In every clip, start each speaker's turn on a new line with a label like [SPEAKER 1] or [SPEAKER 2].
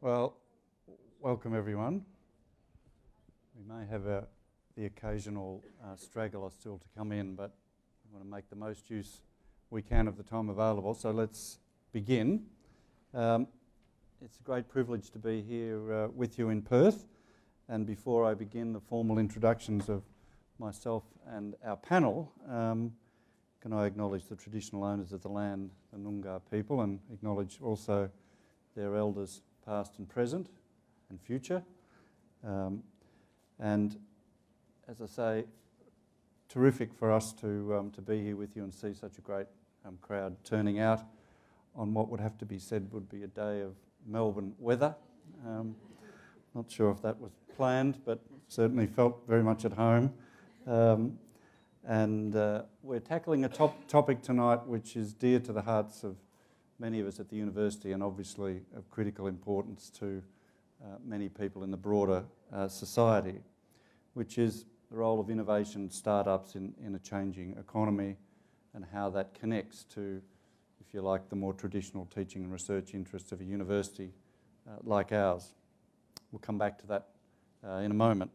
[SPEAKER 1] Well, welcome everyone. We may have the occasional straggler still to come in, but we want to make the most use we can of the time available. So let's begin. It's a great privilege to be here with you in Perth. And before I begin the formal introductions of myself and our panel, can I acknowledge the traditional owners of the land, the Noongar people, and acknowledge also their elders past and present and future. And as I say, terrific for us to be here with you and see such a great crowd turning out on what would have to be said would be a day of Melbourne weather. Not sure if that was planned, but certainly felt very much at home. And we're tackling a topic tonight which is dear to the hearts of many of us at the university and obviously of critical importance to many people in the broader society, which is the role of innovation startups in a changing economy and how that connects to, if you like, the more traditional teaching and research interests of a university like ours. We'll come back to that in a moment.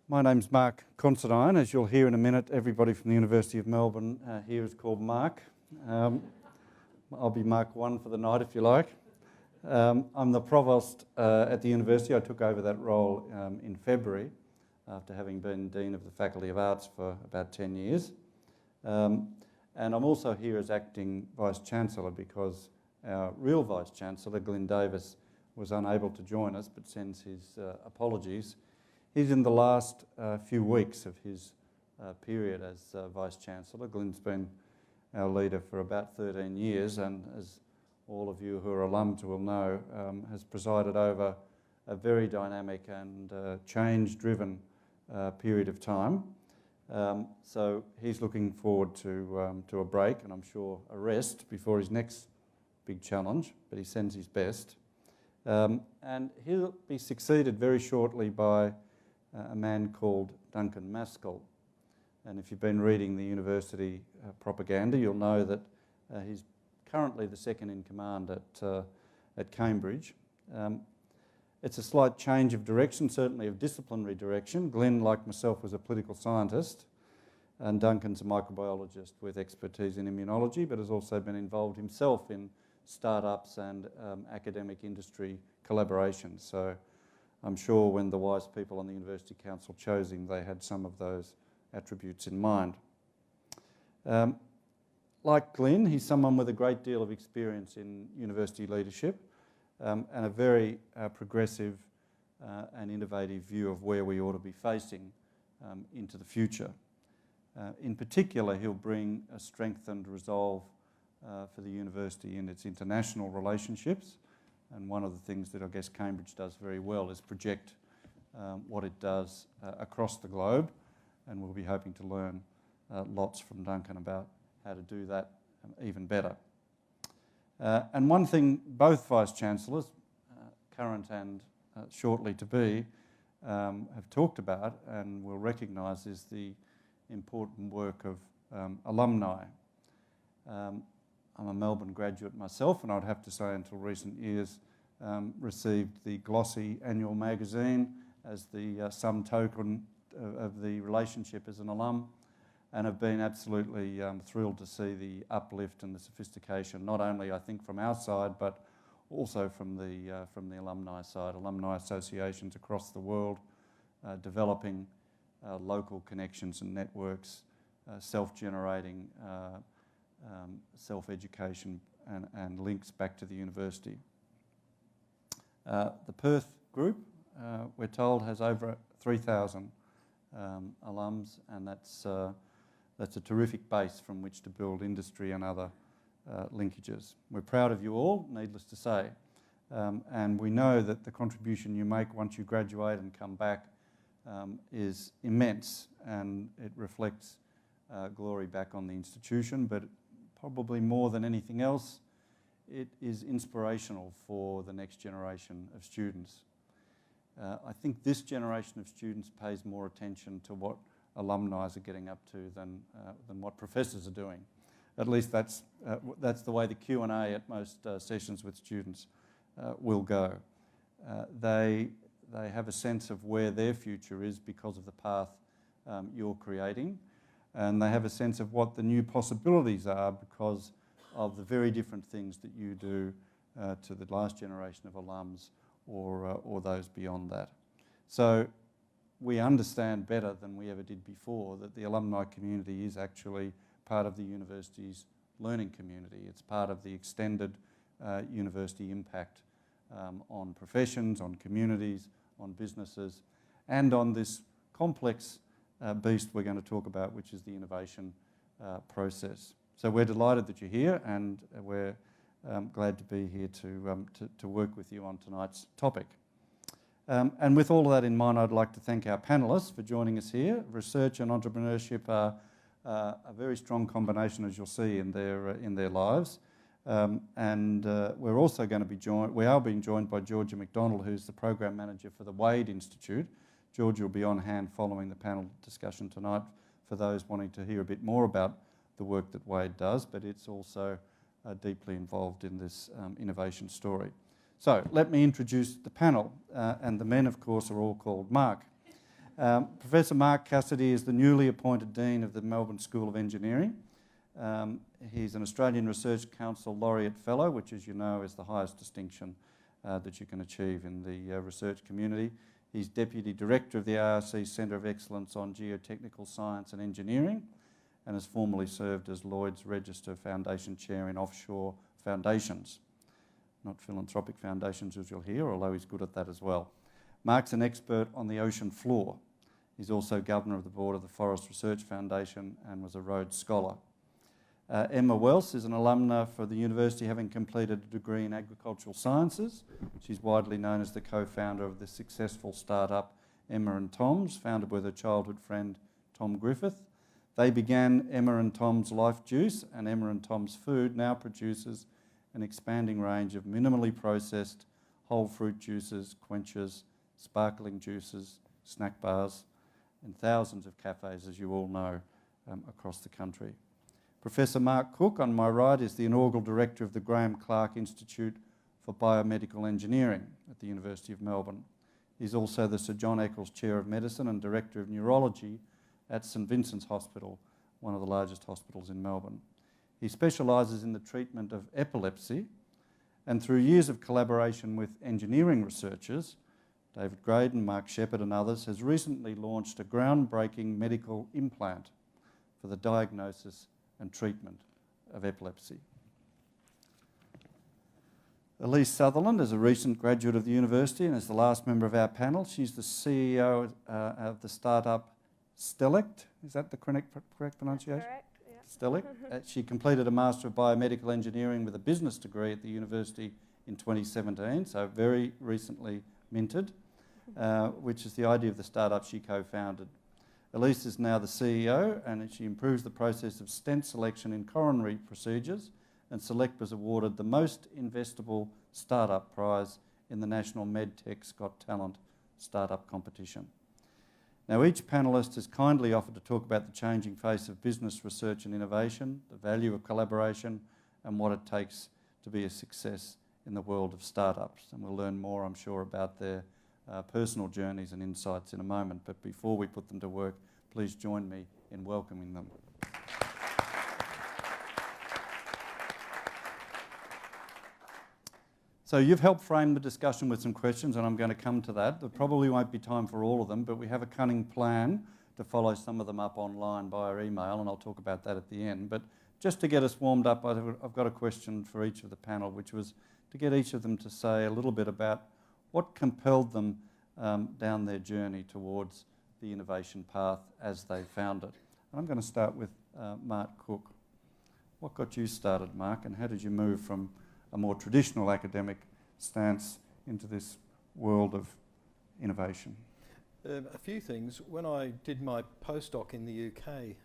[SPEAKER 1] My name's Mark Considine. As you'll hear in a minute, everybody from the University of Melbourne here is called Mark. I'll be Mark 1 for the night, if you like. I'm the provost at the university. I took over that role in February after having been Dean of the Faculty of Arts for about 10 years. And I'm also here as acting Vice-Chancellor because our real Vice-Chancellor, Glyn Davis, was unable to join us but sends his apologies. He's in the last few weeks of his period as Vice-Chancellor. Glyn's been our leader for about 13 years and, as all of you who are alums will know, has presided over a very dynamic and change-driven period of time. So he's looking forward to a break and I'm sure a rest before his next big challenge, but he sends his best. And he'll be succeeded very shortly by a man called Duncan Maskell. And if you've been reading the university propaganda, you'll know that he's currently the second in command at Cambridge. It's a slight change of direction, certainly of disciplinary direction. Glyn, like myself, was a political scientist, and Duncan's a microbiologist with expertise in immunology, but has also been involved himself in startups and academic industry collaborations. So I'm sure when the wise people on the University Council chose him, they had some of those attributes in mind. Like Glyn, he's someone with a great deal of experience in university leadership and a very progressive and innovative view of where we ought to be facing into the future. In particular, he'll bring a strengthened resolve for the university in its international relationships. And one of the things that I guess Cambridge does very well is project what it does across the globe. And we'll be hoping to learn lots from Duncan about how to do that even better. And one thing both Vice-Chancellors, current and shortly to be, have talked about and will recognise is the important work of alumni. I'm a Melbourne graduate myself, and I'd have to say until recent years received the glossy annual magazine as the sum token of the relationship as an alum, and have been absolutely thrilled to see the uplift and the sophistication, not only I think from our side, but also from the alumni side. Alumni associations across the world developing local connections and networks, self-generating, self-education and links back to the university. The Perth group, we're told, has over 3,000 alums, and that's a terrific base from which to build industry and other linkages. We're proud of you all, needless to say, and we know that the contribution you make once you graduate and come back is immense, and it reflects glory back on the institution, but probably more than anything else, it is inspirational for the next generation of students. I think this generation of students pays more attention to what alumni are getting up to than what professors are doing. At least that's the way the Q&A at most sessions with students will go. They have a sense of where their future is because of the path you're creating, and they have a sense of what the new possibilities are because of the very different things that you do to the last generation of alums or those beyond that. So we understand better than we ever did before that the alumni community is actually part of the university's learning community. It's part of the extended university impact on professions, on communities, on businesses, and on this complex beast we're going to talk about, which is the innovation process. So we're delighted that you're here, and we're glad to be here to work with you on tonight's topic. And with all of that in mind, I'd like to thank our panellists for joining us here. Research and entrepreneurship are a very strong combination, as you'll see, in their lives. We're also going to be we are being joined by Georgia McDonald, who's the Program Manager for the Wade Institute. Georgia will be on hand following the panel discussion tonight for those wanting to hear a bit more about the work that Wade does, but it's also deeply involved in this innovation story. So let me introduce the panel, and the men, of course, are all called Mark. Professor Mark Cassidy is the newly appointed Dean of the Melbourne School of Engineering. He's an Australian Research Council Laureate Fellow, which, as you know, is the highest distinction that you can achieve in the research community. He's Deputy Director of the ARC Centre of Excellence on Geotechnical Science and Engineering, and has formerly served as Lloyd's Register Foundation Chair in Offshore Foundations. Not philanthropic foundations, as you'll hear, although he's good at that as well. Mark's an expert on the ocean floor. He's also Governor of the Board of the Forest Research Foundation and was a Rhodes Scholar. Emma Welsh is an alumna for the university, having completed a degree in agricultural sciences. She's widely known as the co-founder of the successful startup Emma and Tom's, founded with her childhood friend Tom Griffith. They began Emma and Tom's Life Juice, and Emma and Tom's Food now produces an expanding range of minimally processed whole fruit juices, quenchers, sparkling juices, snack bars, and thousands of cafes, as you all know, across the country. Professor Mark Cook, on my right, is the inaugural director of the Graham Clark Institute for Biomedical Engineering at the University of Melbourne. He's also the Sir John Eccles Chair of Medicine and Director of Neurology at St Vincent's Hospital, one of the largest hospitals in Melbourne. He specialises in the treatment of epilepsy, and through years of collaboration with engineering researchers, David Graydon, Mark Shepherd and others, has recently launched a groundbreaking medical implant for the diagnosis and treatment of epilepsy. Elise Sutherland is a recent graduate of the university and is the last member of our panel. She's the CEO of the startup Stelect. Is that the correct pronunciation?
[SPEAKER 2] That's correct.
[SPEAKER 1] Stelect. She completed a Master of Biomedical Engineering with a business degree at the university in 2017, so very recently minted, which is the idea of the startup she co-founded. Elise is now the CEO, and she improves the process of stent selection in coronary procedures, and Select was awarded the most investable startup prize in the National MedTech's Got Talent startup competition. Now, each panellist has kindly offered to talk about the changing face of business, research and innovation, the value of collaboration, and what it takes to be a success in the world of startups. And we'll learn more, I'm sure, about their personal journeys and insights in a moment. But before we put them to work, please join me in welcoming them. So you've helped frame the discussion with some questions, and I'm going to come to that. There probably won't be time for all of them, but we have a cunning plan to follow some of them up online via email, and I'll talk about that at the end. But just to get us warmed up, I've got a question for each of the panel, which was to get each of them to say a little bit about what compelled them down their journey towards the innovation path as they found it. And I'm going to start with Mark Cook. What got you started, Mark, and how did you move from a more traditional academic stance into this world of innovation?
[SPEAKER 3] A few things. When I did my postdoc in the UK,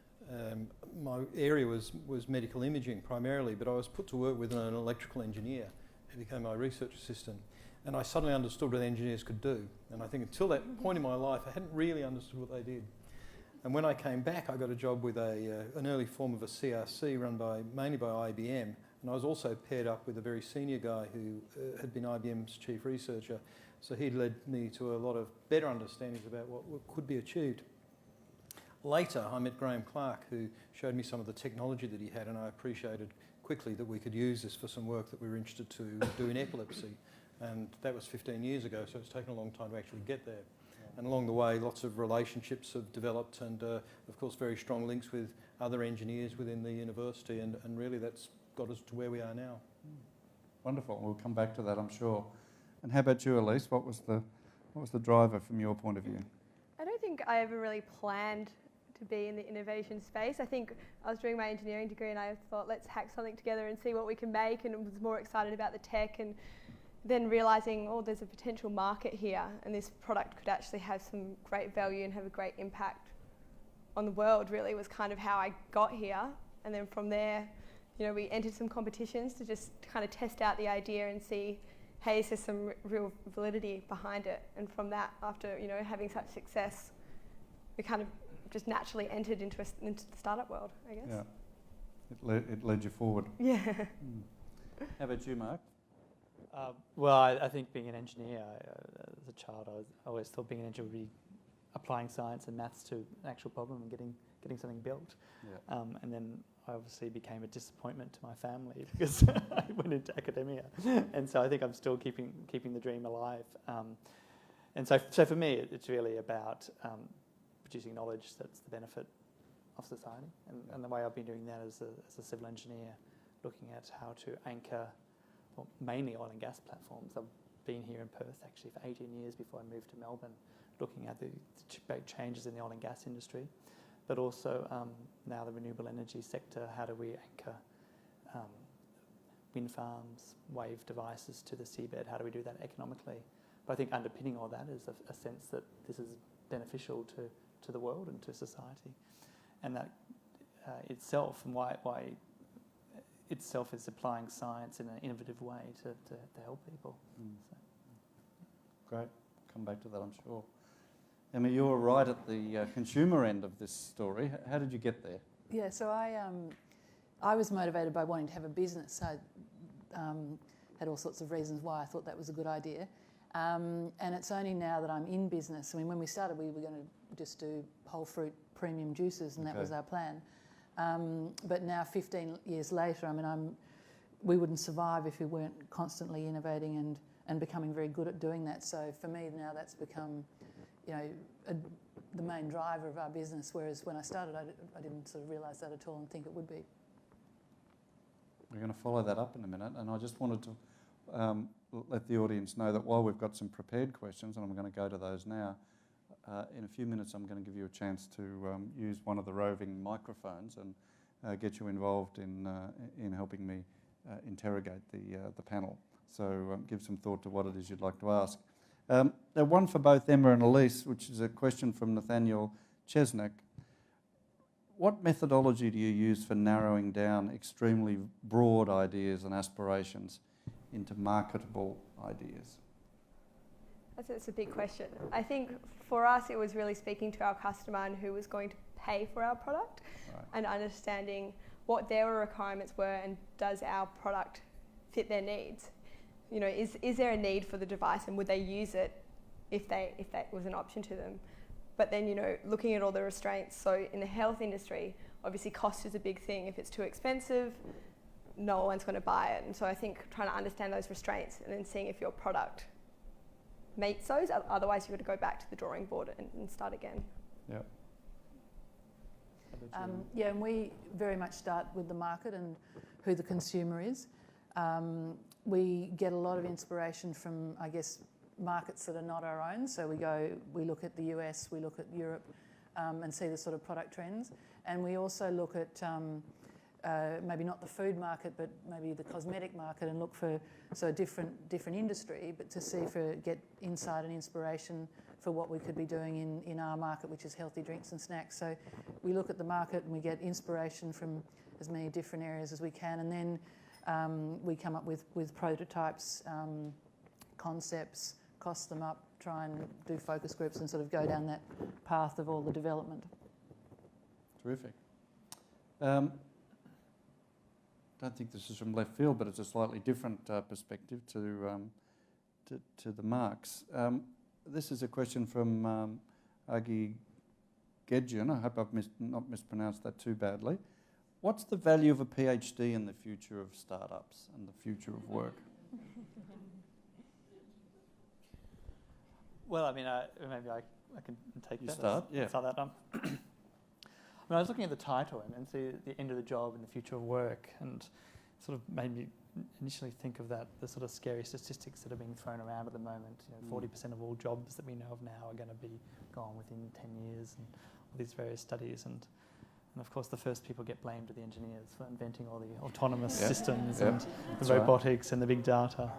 [SPEAKER 3] my area was medical imaging primarily, but I was put to work with an electrical engineer who became my research assistant. And I suddenly understood what engineers could do. And I think until that point in my life, I hadn't really understood what they did. And when I came back, I got a job with an early form of a CRC run mainly by IBM, And I was also paired up with a very senior guy who had been IBM's chief researcher. So he led me to a lot of better understandings about what could be achieved. Later, I met Graham Clark, who showed me some of the technology that he had, and I appreciated quickly that we could use this for some work that we were interested to do in epilepsy. And that was 15 years ago, so it's taken a long time to actually get there. And along the way, lots of relationships have developed and, of course, very strong links with other engineers within the university, and really that's got us to where we are now.
[SPEAKER 1] Wonderful. We'll come back to that, I'm sure. And how about you, Elise? What was the driver from your point of view?
[SPEAKER 2] I don't think I ever really planned to be in the innovation space. I think I was doing my engineering degree and I thought, let's hack something together and see what we can make, and was more excited about the tech, and then realising, oh, there's a potential market here and this product could actually have some great value and have a great impact on the world, really was kind of how I got here. And then from there, you know, we entered some competitions to just kind of test out the idea and see, hey, is there some real validity behind it? And from that, after, you know, having such success, we kind of just naturally entered into the startup world, I guess.
[SPEAKER 1] Yeah, it led you forward.
[SPEAKER 2] Yeah.
[SPEAKER 1] How about you, Mark?
[SPEAKER 4] Well, I think being an engineer, as a child, I always thought being an engineer would be applying science and maths to an actual problem and getting something built.
[SPEAKER 1] Yeah.
[SPEAKER 4] And then I obviously became a disappointment to my family because I went into academia. And so I think I'm still keeping the dream alive. And so for me, it's really about producing knowledge that's the benefit of society. And the way I've been doing that as a civil engineer, looking at how to anchor, well, mainly oil and gas platforms. I've been here in Perth actually for 18 years before I moved to Melbourne, looking at the big changes in the oil and gas industry, but also now the renewable energy sector. How do we anchor wind farms, wave devices to the seabed? How do we do that economically? But I think underpinning all that is a sense that this is beneficial to the world and to society, and that itself, and why itself is applying science in an innovative way to help people. So.
[SPEAKER 1] Great. Come back to that, I'm sure. Emma, you were right at the consumer end of this story. How did you get there?
[SPEAKER 5] Yeah, so I was motivated by wanting to have a business. I had all sorts of reasons why I thought that was a good idea. And it's only now that I'm in business. I mean, when we started, we were going to just do whole fruit premium juices, and that was our plan. But now, 15 years later, I mean, we wouldn't survive if we weren't constantly innovating and becoming very good at doing that. So for me now, that's become, you know, the main driver of our business. Whereas when I started, I didn't sort of realise that at all and think it would be.
[SPEAKER 1] We're going to follow that up in a minute, and I just wanted to let the audience know that while we've got some prepared questions, and I'm going to go to those now, in a few minutes I'm going to give you a chance to use one of the roving microphones and get you involved in helping me interrogate the panel. So give some thought to what it is you'd like to ask. One for both Emma and Elise, which is a question from Nathaniel Chesnick. What methodology do you use for narrowing down extremely broad ideas and aspirations into marketable ideas?
[SPEAKER 2] That's a big question. I think for us it was really speaking to our customer and who was going to pay for our product, right, and understanding what their requirements were and does our product fit their needs. You know, is there a need for the device and would they use it if that was an option to them? But then, you know, looking at all the restraints. So in the health industry, obviously cost is a big thing. If it's too expensive, no one's going to buy it. And so I think trying to understand those restraints and then seeing if your product meets those. Otherwise, you've got to go back to the drawing board and start again.
[SPEAKER 1] Yeah.
[SPEAKER 5] Yeah, and we very much start with the market and who the consumer is. We get a lot of inspiration from, I guess, markets that are not our own. So we look at the US, we look at Europe, and see the sort of product trends. And we also look at maybe not the food market, but maybe the cosmetic market, and look for different industry, but to see get insight and inspiration for what we could be doing in our market, which is healthy drinks and snacks. So we look at the market and we get inspiration from as many different areas as we can, and then we come up with prototypes, concepts, cost them up, try and do focus groups and sort of go down that path of all the development.
[SPEAKER 1] Terrific. don't think this is from left field, but it's a slightly different perspective to the marks. This is a question from Agi Gedjian. I hope I've not mispronounced that too badly. What's the value of a PhD in the future of startups and the future of work?
[SPEAKER 4] Well, I mean, maybe I can take
[SPEAKER 1] You
[SPEAKER 4] that.
[SPEAKER 1] start, yeah.
[SPEAKER 4] Start that up. I was looking at the title and see the end of the job and the future of work, and sort of made me initially think of that, the sort of scary statistics that are being thrown around at the moment. 40% of all jobs that we know of now are going to be gone within 10 years, and all these various studies. And of course, the first people get blamed are the engineers for inventing all the autonomous systems and the robotics and the big data.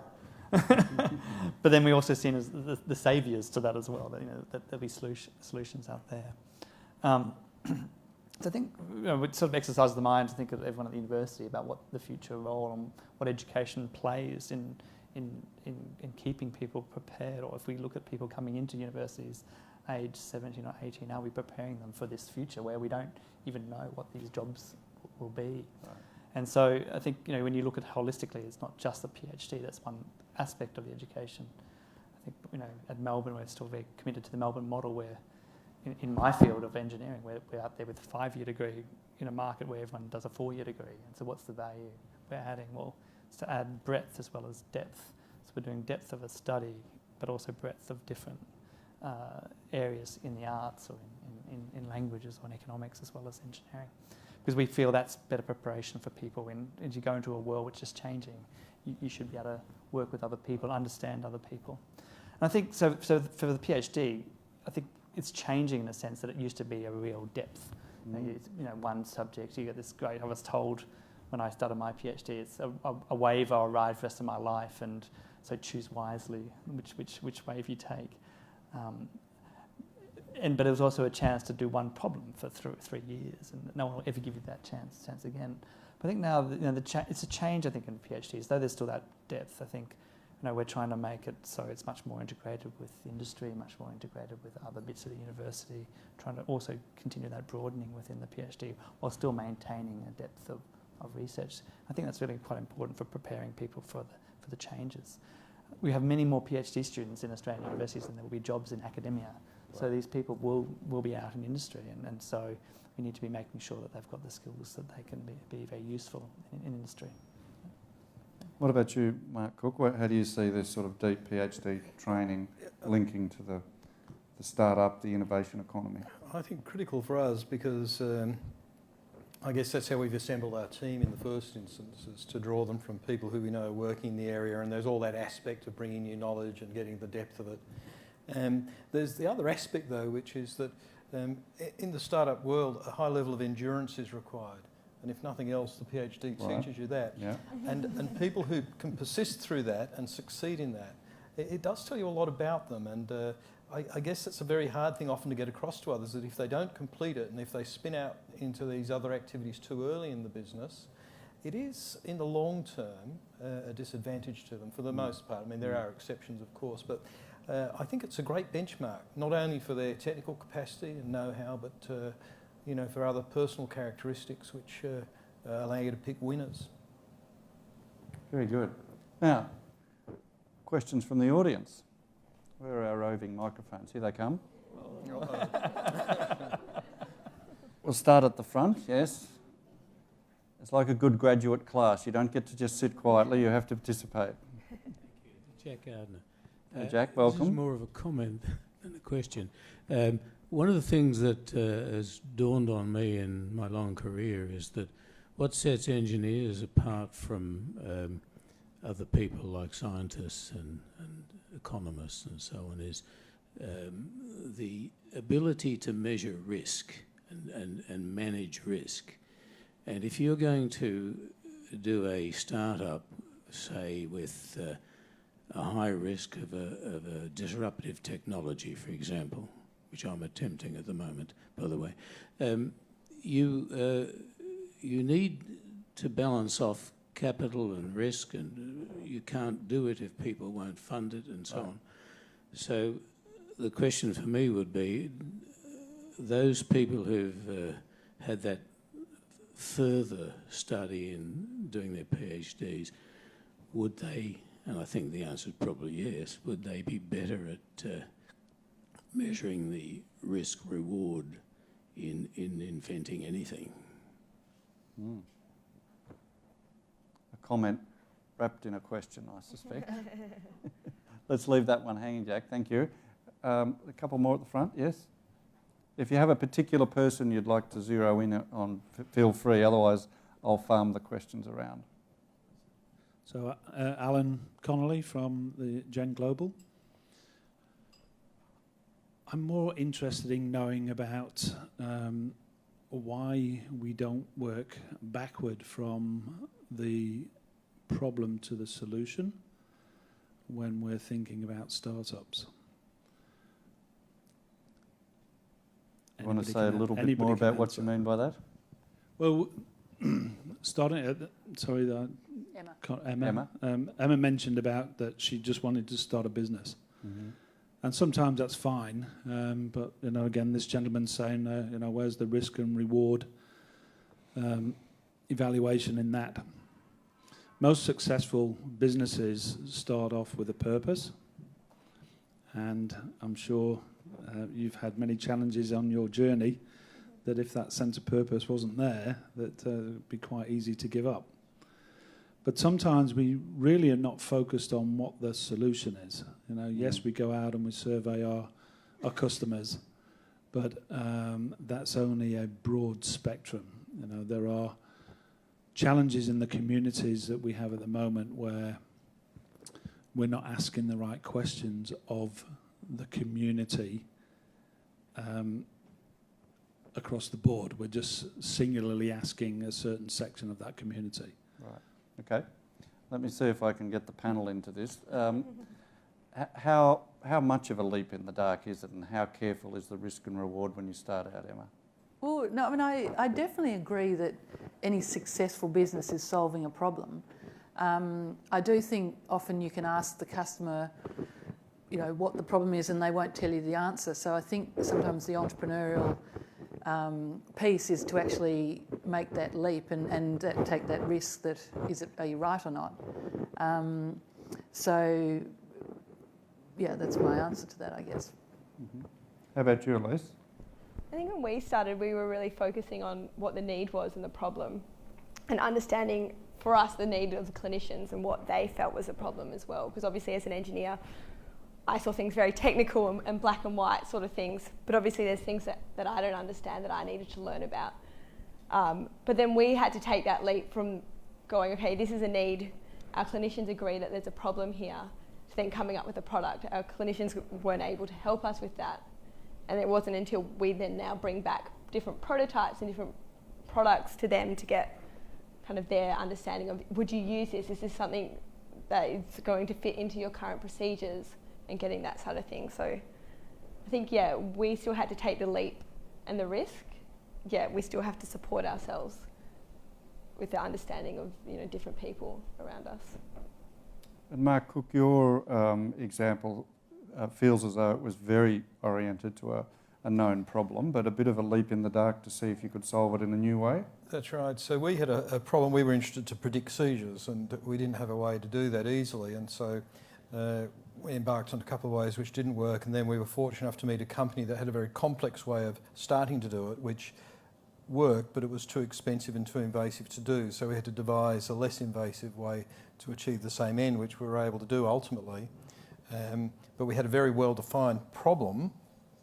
[SPEAKER 4] But then we also seen as the saviours to that as well. That there'll be solutions out there. So I think it sort of exercises the mind to think of everyone at the university about what the future role and what education plays in keeping people prepared. Or if we look at people coming into universities age 17 or 18, are we preparing them for this future where we don't even know what these jobs will be? Right. And so I think when you look at it holistically, it's not just the PhD. That's one aspect of the education. I think at Melbourne we're still very committed to the Melbourne model, where in my field of engineering we're out there with a 5-year degree in a market where everyone does a 4-year degree. And so what's the value we're adding? Well, it's to add breadth as well as depth. So we're doing depth of a study, but also breadth of different areas in the arts or in languages or in economics as well as engineering. Because we feel that's better preparation for people. As you go into a world which is changing, you should be able to work with other people, understand other people. And I think, so for the PhD, I think it's changing in a sense that it used to be a real depth. One subject, you get this great, I was told when I started my PhD, it's a wave I'll ride for the rest of my life, and so choose wisely which wave you take. But it was also a chance to do one problem for 3 years, and no one will ever give you that chance again. But I think now it's a change. I think in PhDs, though there's still that depth. I think we're trying to make it so it's much more integrated with industry, much more integrated with other bits of the university. Trying to also continue that broadening within the PhD while still maintaining a depth of research. I think that's really quite important for preparing people for the changes. We have many more PhD students in Australian universities than there will be jobs in academia. So these people will be out in industry, and so we need to be making sure that they've got the skills that they can be very useful in industry.
[SPEAKER 1] What about you, Mark Cook? How do you see this sort of deep PhD training linking to the startup, the innovation economy?
[SPEAKER 3] I think critical for us because I guess that's how we've assembled our team in the first instance, is to draw them from people who we know are working in the area, and there's all that aspect of bringing new knowledge and getting the depth of it. There's the other aspect, though, which is that in the startup world, a high level of endurance is required. And if nothing else, the PhD teaches you that. Yeah. And people who can persist through that and succeed in that, it does tell you a lot about them. And I guess it's a very hard thing often to get across to others, that if they don't complete it and if they spin out into these other activities too early in the business, it is, in the long term, a disadvantage to them for the most part. I mean, there are exceptions, of course, but I think it's a great benchmark, not only for their technical capacity and know-how, but for other personal characteristics which allow you to pick winners.
[SPEAKER 1] Very good. Now, questions from the audience. Where are our roving microphones? Here they come. We'll start at the front, yes. It's like a good graduate class. You don't get to just sit quietly, you have to participate.
[SPEAKER 6] Thank you. Jack Gardner.
[SPEAKER 1] Hey, Jack, welcome.
[SPEAKER 6] This is more of a comment than a question. One of the things that has dawned on me in my long career is that what sets engineers apart from other people like scientists and economists and so on is the ability to measure risk and manage risk. And if you're going to do a startup, say with a high risk of a disruptive technology, for example, which I'm attempting at the moment, by the way, you need to balance off capital and risk, and you can't do it if people won't fund it and so on. So the question for me would be, those people who've had that further study in doing their PhDs, would they, and I think the answer is probably yes, would they be better at measuring the risk-reward in inventing anything?
[SPEAKER 1] A comment wrapped in a question, I suspect. Let's leave that one hanging, Jack. Thank you. A couple more at the front, yes? If you have a particular person you'd like to zero in on, feel free. Otherwise, I'll farm the questions around.
[SPEAKER 7] So, Alan Connolly from the Gen Global. I'm more interested in knowing about why we don't work backward from the problem to the solution when we're thinking about startups.
[SPEAKER 1] You want to say a little bit more about what you mean by that?
[SPEAKER 7] Well, starting at,
[SPEAKER 5] Emma.
[SPEAKER 7] Emma mentioned about that she just wanted to start a business.
[SPEAKER 1] Mm-hmm.
[SPEAKER 7] And sometimes that's fine, but again, this gentleman's saying, where's the risk and reward evaluation in that? Most successful businesses start off with a purpose, and I'm sure you've had many challenges on your journey. That if that sense of purpose wasn't there, that it'd be quite easy to give up. But sometimes we really are not focused on what the solution is. Yes, we go out and we survey our customers, but that's only a broad spectrum. There are challenges in the communities that we have at the moment where we're not asking the right questions of the community across the board. We're just singularly asking a certain section of that community.
[SPEAKER 1] Right. Okay. Let me see if I can get the panel into this. How much of a leap in the dark is it, and how careful is the risk and reward when you start out, Emma?
[SPEAKER 5] Well, no, I definitely agree that any successful business is solving a problem. I do think often you can ask the customer, what the problem is, and they won't tell you the answer. So I think sometimes the entrepreneurial piece is to actually make that leap and take that risk that, are you right or not? So, yeah, that's my answer to that, I guess.
[SPEAKER 1] Mm-hmm. How about you, Elise?
[SPEAKER 2] I think when we started, we were really focusing on what the need was and the problem, and understanding for us the need of the clinicians and what they felt was a problem as well. Because obviously as an engineer, I saw things very technical and black and white sort of things, but obviously there's things that I don't understand that I needed to learn about. But then we had to take that leap from going, okay, this is a need, our clinicians agree that there's a problem here, to then coming up with a product. Our clinicians weren't able to help us with that. And it wasn't until we then now bring back different prototypes and different products to them to get kind of their understanding of, would you use this? Is this something that is going to fit into your current procedures? And getting that sort of thing. So I think, we still had to take the leap and the risk. We still have to support ourselves with the understanding of different people around us.
[SPEAKER 1] And Mark Cook, your example feels as though it was very oriented to a known problem, but a bit of a leap in the dark to see if you could solve it in a new way.
[SPEAKER 3] That's right. So we had a problem. We were interested to predict seizures, and we didn't have a way to do that easily. And so we embarked on a couple of ways which didn't work, and then we were fortunate enough to meet a company that had a very complex way of starting to do it, which worked, but it was too expensive and too invasive to do. So we had to devise a less invasive way to achieve the same end, which we were able to do ultimately. But we had a very well-defined problem.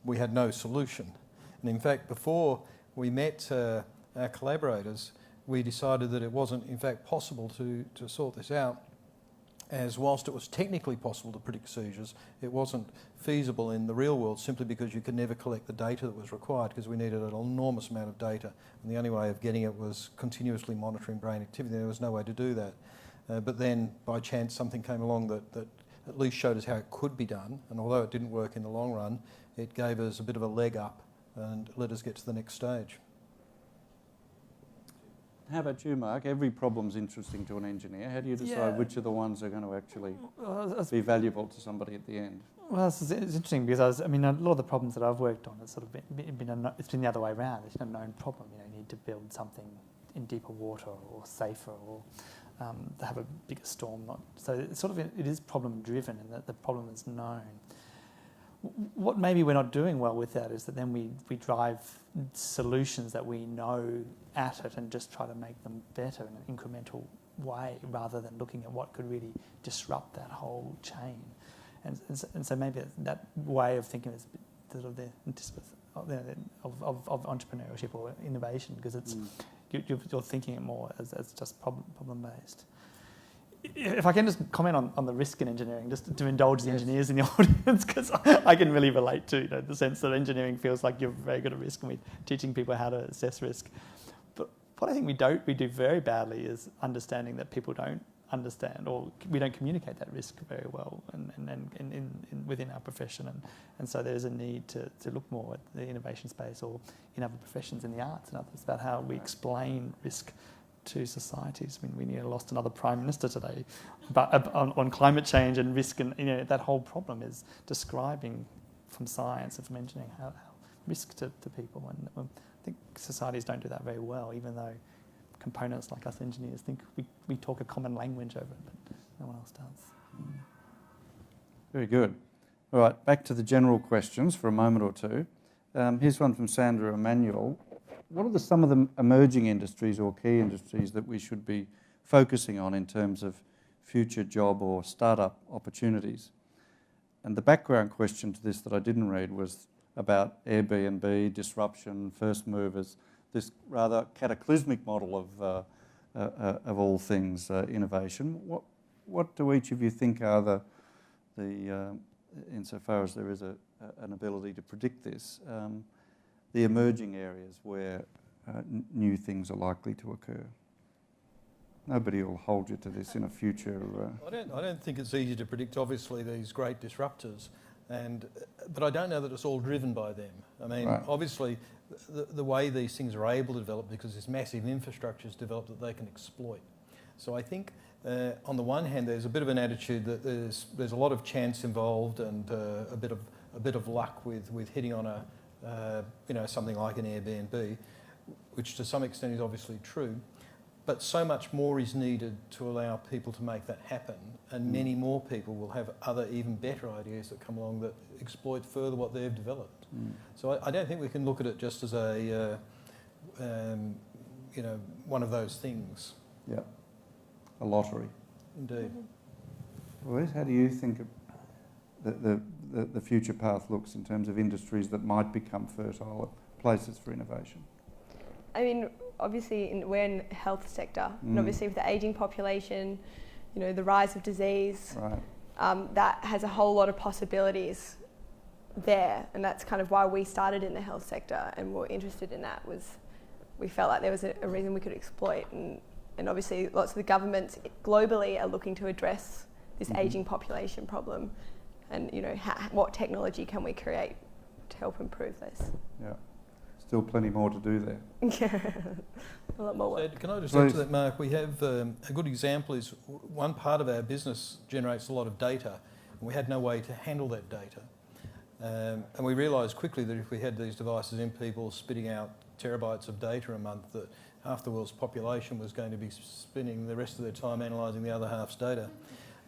[SPEAKER 3] We had no solution. And in fact, before we met our collaborators, we decided that it wasn't in fact possible to sort this out, as whilst it was technically possible to predict seizures, it wasn't feasible in the real world simply because you could never collect the data that was required, because we needed an enormous amount of data, and the only way of getting it was continuously monitoring brain activity. There was no way to do that. But then by chance something came along that at least showed us how it could be done, and although it didn't work in the long run, it gave us a bit of a leg up and let us get to the next stage.
[SPEAKER 1] How about you, Mark? Every problem's interesting to an engineer. How do you decide which are the ones that are going to actually be valuable to somebody at the end?
[SPEAKER 4] Well, it's interesting because a lot of the problems that I've worked on has sort of been it's been the other way around. It's a known problem. You need to build something in deeper water or safer or to have a bigger storm. So it's sort of it is problem driven, and that the problem is known. What maybe we're not doing well with that is that then we drive solutions that we know at it and just try to make them better in an incremental way rather than looking at what could really disrupt that whole chain. And so maybe that way of thinking is sort of the antithesis of entrepreneurship or innovation, because it's you're thinking it more as just problem based. If I can just comment on the risk in engineering, just to indulge the engineers in the audience, because I can really relate to the sense that engineering feels like you're very good at risk, and we're teaching people how to assess risk. But what I think we do very badly is understanding that people don't understand, or we don't communicate that risk very well and within our profession, and so there's a need to look more at the innovation space or in other professions, in the arts and others, about how we explain risk to societies. I mean, we nearly lost another Prime Minister today, but on climate change and risk, and that whole problem is describing from science and from engineering how risk to people, and I think societies don't do that very well, even though components like us engineers think we talk a common language over it, but no one else does.
[SPEAKER 1] Very good. All right, back to the general questions for a moment or two. Here's one from Sandra Emanuel. What are some of the emerging industries or key industries that we should be focusing on in terms of future job or startup opportunities? And the background question to this that I didn't read was about Airbnb, disruption, first movers, this rather cataclysmic model of all things innovation. What do each of you think are the insofar as there is an ability to predict this, the emerging areas where new things are likely to occur? Nobody will hold you to this in a future.
[SPEAKER 3] I don't think it's easy to predict, obviously, these great disruptors, but I don't know that it's all driven by them. I mean,
[SPEAKER 1] Right.
[SPEAKER 3] Obviously, the way these things are able to develop, because this massive infrastructure is developed that they can exploit. So I think, on the one hand, there's a bit of an attitude that there's a lot of chance involved and a bit of luck with hitting on something like an Airbnb, which to some extent is obviously true. But so much more is needed to allow people to make that happen, and many more people will have other, even better ideas that come along that exploit further what they've developed. So I don't think we can look at it just as one of those things.
[SPEAKER 1] Yeah, a lottery.
[SPEAKER 3] Indeed.
[SPEAKER 1] Louise, how do you think the future path looks in terms of industries that might become fertile places for innovation?
[SPEAKER 2] I mean, obviously we're in the health sector, and obviously with the ageing population, the rise of disease,
[SPEAKER 1] Right.
[SPEAKER 2] that has a whole lot of possibilities there, and that's kind of why we started in the health sector and were interested in that. Was we felt like there was a reason we could exploit, and obviously lots of the governments globally are looking to address this ageing population problem, and what technology can we create to help improve this?
[SPEAKER 1] Yeah. Still plenty more to do there.
[SPEAKER 2] Yeah, a lot more work.
[SPEAKER 3] Ed, can I just add to that, Mark? We have a good example is one part of our business generates a lot of data, and we had no way to handle that data. And we realised quickly that if we had these devices in people spitting out terabytes of data a month, that half the world's population was going to be spending the rest of their time analysing the other half's data.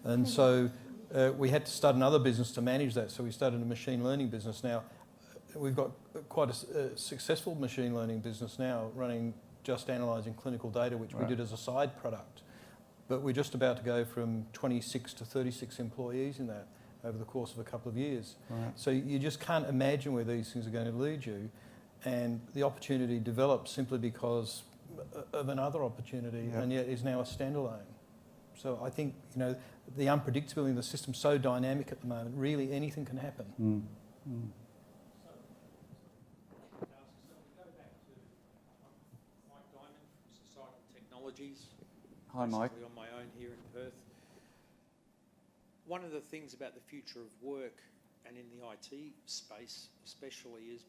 [SPEAKER 3] And so we had to start another business to manage that, so we started a machine learning business. Now, we've got quite a successful machine learning business now running just analysing clinical data, which we did as a side product. But we're just about to go from 26 to 36 employees in that over the course of a couple of years.
[SPEAKER 1] Right.
[SPEAKER 3] So you just can't imagine where these things are going to lead you. And the opportunity develops simply because of another opportunity, and yet is now a standalone. So I think, the unpredictability of the system's so dynamic at the moment, really anything can happen.
[SPEAKER 1] Hi, Mike.
[SPEAKER 8] On my own here in Perth. One of the things about the future of work, and in the IT space especially, is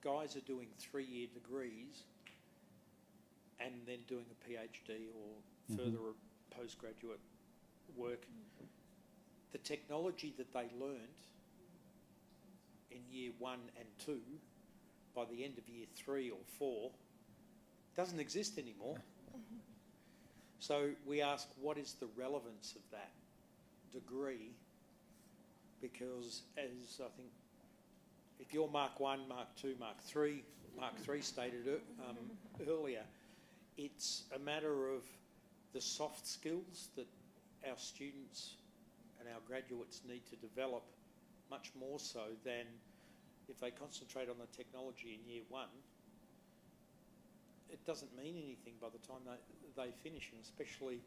[SPEAKER 8] guys are doing 3-year degrees and then doing a PhD or further postgraduate work. The technology that they learned in year 1 and 2, by the end of year 3 or 4, doesn't exist anymore. So we ask, what is the relevance of that degree? Because as I think, if you're Mark 1, Mark 2, Mark 3 stated earlier, it's a matter of the soft skills that our students and our graduates need to develop much more so than if they concentrate on the technology in year 1. It doesn't mean anything by the time they finish, and especially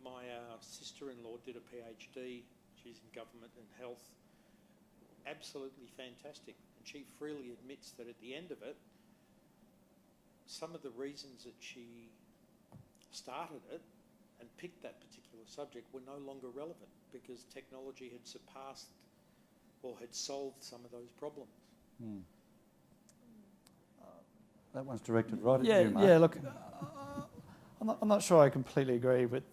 [SPEAKER 8] my sister-in-law did a PhD. She's in government and health. Absolutely fantastic. And she freely admits that at the end of it, some of the reasons that she started it and picked that particular subject were no longer relevant because technology had surpassed or had solved some of those problems.
[SPEAKER 1] Mm. That one's directed right at you, Mark.
[SPEAKER 4] Yeah, look, I'm not sure I completely agree with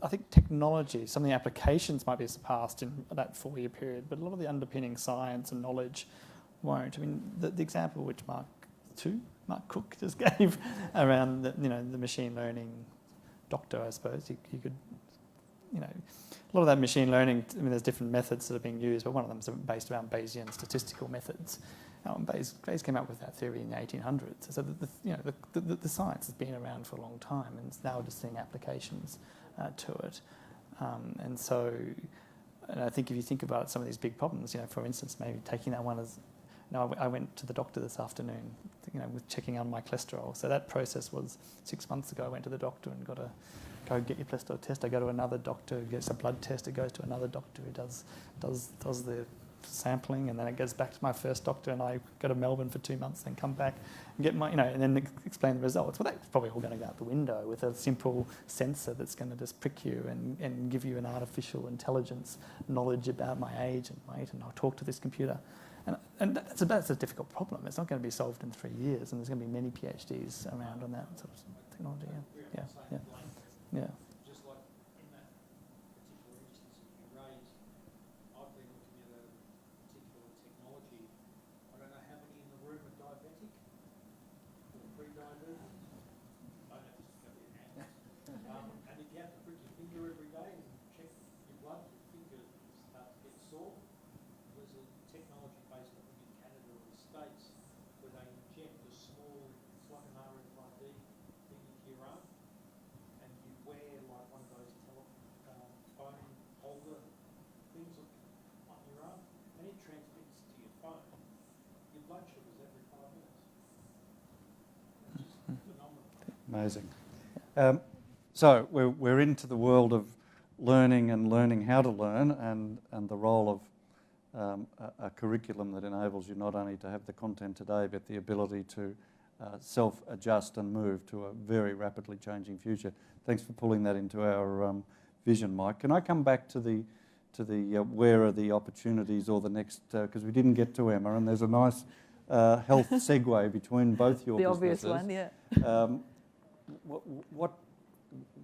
[SPEAKER 4] I think technology, some of the applications might be surpassed in that 4-year period, but a lot of the underpinning science and knowledge won't. I mean, the example which Mark Cook just gave around the machine learning doctor, I suppose, you could, a lot of that machine learning, I mean, there's different methods that are being used, but one of them is based around Bayesian statistical methods. Bayes came up with that theory in the 1800s. So the science has been around for a long time, and it's now just seeing applications to it. And I think if you think about some of these big problems, for instance, maybe taking that one as, I went to the doctor this afternoon, with checking on my cholesterol. So that process was 6 months ago. I went to the doctor and got go get your cholesterol test. I go to another doctor who gets a blood test. It goes to another doctor who does the sampling, and then it goes back to my first doctor, and I go to Melbourne for 2 months, then come back and get my, and then explain the results. Well, that's probably all going to go out the window with a simple sensor that's going to just prick you and give you an artificial intelligence knowledge about my age and weight, and I'll talk to this computer. And that's a difficult problem. It's not going to be solved in 3 years, and there's going to be many PhDs around on that sort of technology. Yeah.
[SPEAKER 8] Just like in that particular instance that you raised, I've been looking at a particular technology. I don't know how many in the room are diabetic or pre-diabetes. I don't know if it's going to be an hand. And if you have to prick your finger every day and check your blood, your finger starts to get sore. There's a technology based, I think, in Canada or the States where they inject a small, it's like an RFID thing into your arm. And you wear like one of those phone holder things on your arm, and it transmits to your phone your blood sugars every 5 minutes. It's just phenomenal.
[SPEAKER 1] Amazing. So we're into the world of learning and learning how to learn, and the role of a curriculum that enables you not only to have the content today, but the ability to self-adjust and move to a very rapidly changing future. Thanks for pulling that into our vision, Mike. Can I come back to the where are the opportunities or the next, because we didn't get to Emma, and there's a nice health segue between both your businesses.
[SPEAKER 5] The obvious one, yeah.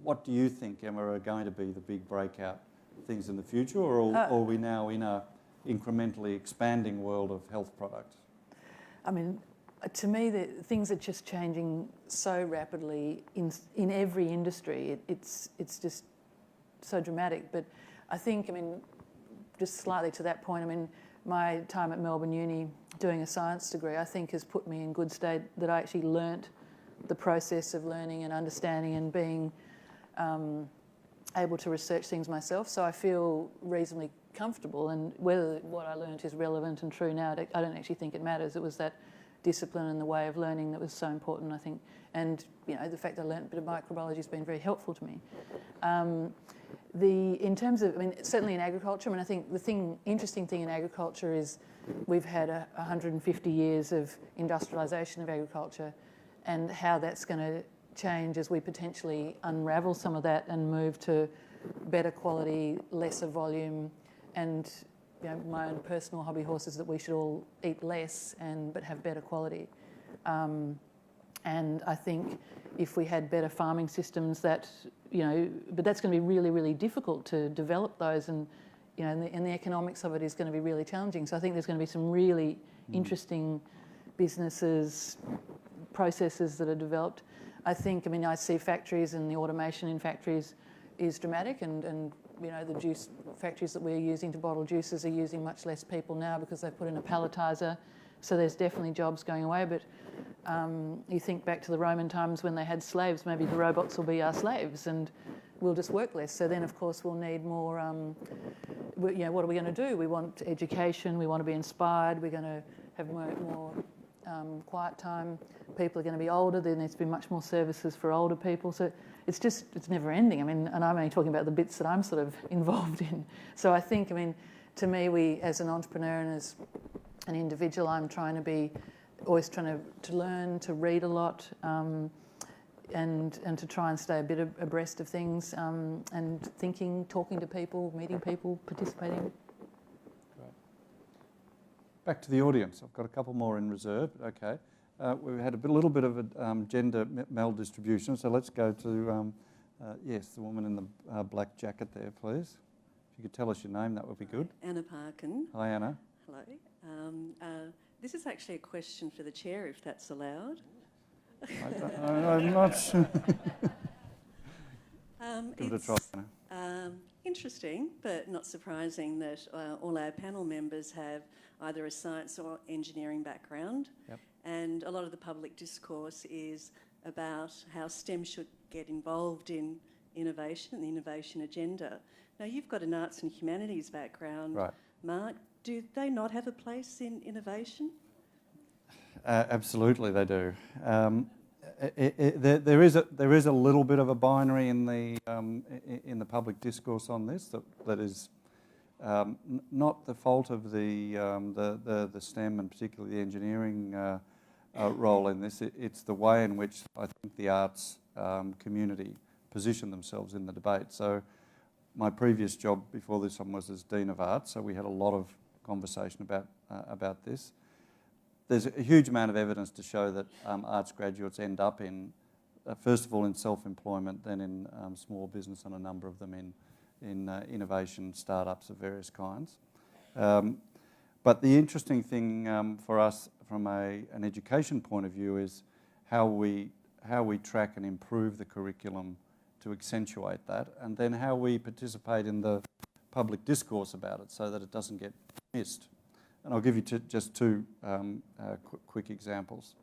[SPEAKER 1] What do you think, Emma, are going to be the big breakout things in the future, or are we now in a incrementally expanding world of health products?
[SPEAKER 5] I mean, to me, things are just changing so rapidly in every industry. It's just so dramatic. But I think, just slightly to that point, my time at Melbourne Uni doing a science degree, I think has put me in good state that I actually learnt the process of learning and understanding and being able to research things myself. So I feel reasonably comfortable, and whether what I learnt is relevant and true now, I don't actually think it matters. It was that discipline and the way of learning that was so important, I think. And the fact that I learnt a bit of microbiology has been very helpful to me. In terms of, certainly in agriculture, I think the interesting thing in agriculture is we've had 150 years of industrialisation of agriculture, and how that's going to change as we potentially unravel some of that and move to better quality, lesser volume, and my own personal hobby horse is that we should all eat less but have better quality. And I think if we had better farming systems but that's going to be really, really difficult to develop those, and the economics of it is going to be really challenging. So I think there's going to be some really interesting businesses processes that are developed. I think, I mean, I see factories, and the automation in factories is dramatic, and you know, the juice factories that we're using to bottle juices are using much less people now because they've put in a palletiser. So there's definitely jobs going away. But you think back to the Roman times when they had slaves, maybe the robots will be our slaves and we'll just work less. So then, of course, we'll need more, you know, what are we going to do? We want education, we want to be inspired, we're going to have more quiet time. People are going to be older, there needs to be much more services for older people. So it's never ending. I mean, and I'm only talking about the bits that I'm sort of involved in. So I think, I mean, to me, we, as an entrepreneur and as an individual, I'm always trying to learn, to read a lot, and to try and stay a bit abreast of things, and thinking, talking to people, meeting people, participating.
[SPEAKER 1] Great. Back to the audience. I've got a couple more in reserve. Okay. We've had a little bit of a gender maldistribution, so let's go to, yes, the woman in the black jacket there, please. If you could tell us your name, that would be good.
[SPEAKER 9] Anna Parkin.
[SPEAKER 1] Hi, Anna.
[SPEAKER 9] Hello. This is actually a question for the chair, if that's allowed.
[SPEAKER 1] I'm not sure. Give it a try, Anna.
[SPEAKER 9] Interesting, but not surprising that all our panel members have either a science or engineering background.
[SPEAKER 1] Yep.
[SPEAKER 9] And a lot of the public discourse is about how STEM should get involved in innovation, the innovation agenda. Now, you've got an arts and humanities background,
[SPEAKER 1] Right.
[SPEAKER 9] Mark. Do they not have a place in innovation?
[SPEAKER 1] Absolutely, they do. There is a little bit of a binary in the public discourse on this that is not the fault of the STEM and particularly the engineering role in this. It's the way in which I think the arts community position themselves in the debate. So my previous job before this one was as Dean of Arts, so we had a lot of conversation about this. There's a huge amount of evidence to show that arts graduates end up in, first of all, in self-employment, then in small business, and a number of them in innovation startups of various kinds. But the interesting thing for us from an education point of view is how we track and improve the curriculum to accentuate that, and then how we participate in the public discourse about it so that it doesn't get missed. And I'll give you just two quick examples.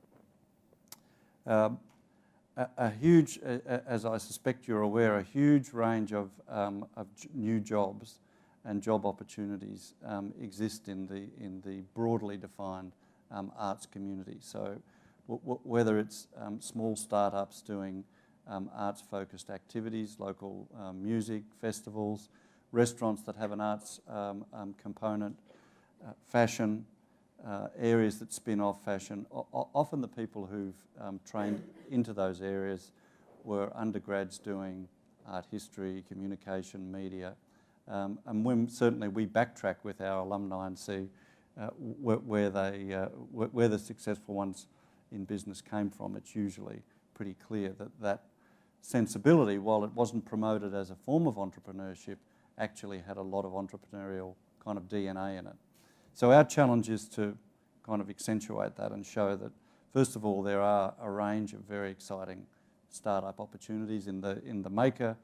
[SPEAKER 1] A huge, as I suspect you're aware, a huge range of new jobs and job opportunities exist in the broadly defined arts community. So whether it's small startups doing arts-focused activities, local music, festivals, restaurants that have an arts component, fashion, areas that spin off fashion. Often the people who've trained into those areas were undergrads doing art history, communication, media. And certainly we backtrack with our alumni and see where the successful ones in business came from. It's usually pretty clear that sensibility, while it wasn't promoted as a form of entrepreneurship, actually had a lot of entrepreneurial kind of DNA in it. So our challenge is to kind of accentuate that and show that, first of all, there are a range of very exciting startup opportunities in the maker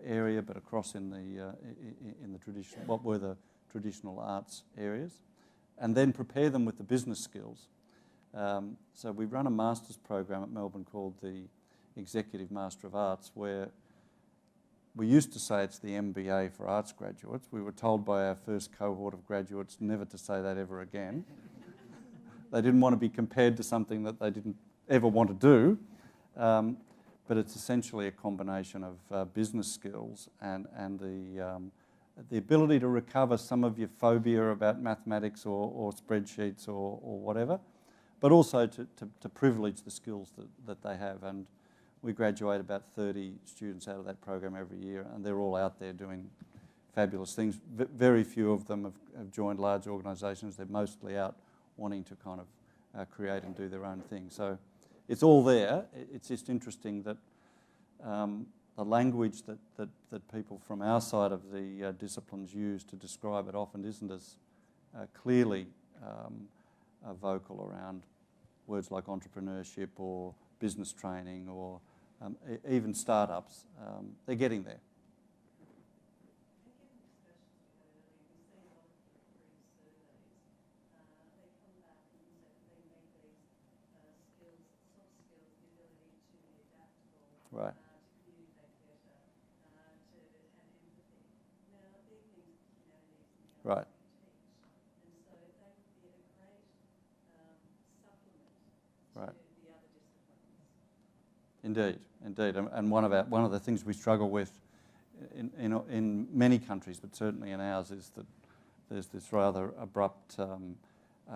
[SPEAKER 1] area, but across in the traditional, what were the traditional arts areas, and then prepare them with the business skills. So we run a master's program at Melbourne called the Executive Master of Arts, where we used to say it's the MBA for arts graduates. We were told by our first cohort of graduates never to say that ever again. They didn't want to be compared to something that they didn't ever want to do. But it's essentially a combination of business skills and the ability to recover some of your phobia about mathematics or spreadsheets or whatever, but also to privilege the skills that they have. And we graduate about 30 students out of that program every year, and they're all out there doing fabulous things. Very few of them have joined large organisations. They're mostly out wanting to kind of create and do their own thing. So it's all there. It's just interesting that the language that people from our side of the disciplines use to describe it often isn't as clearly vocal around words like entrepreneurship or business training or even startups. They're getting there. Right.
[SPEAKER 9] To communicate better, to have empathy. Now, they're things that humanities and the
[SPEAKER 1] Right.
[SPEAKER 9] arts can teach, and so they would be a great supplement
[SPEAKER 1] Right.
[SPEAKER 9] to the other disciplines.
[SPEAKER 1] Indeed. And one of the things we struggle with in many countries, but certainly in ours, is that there's this rather abrupt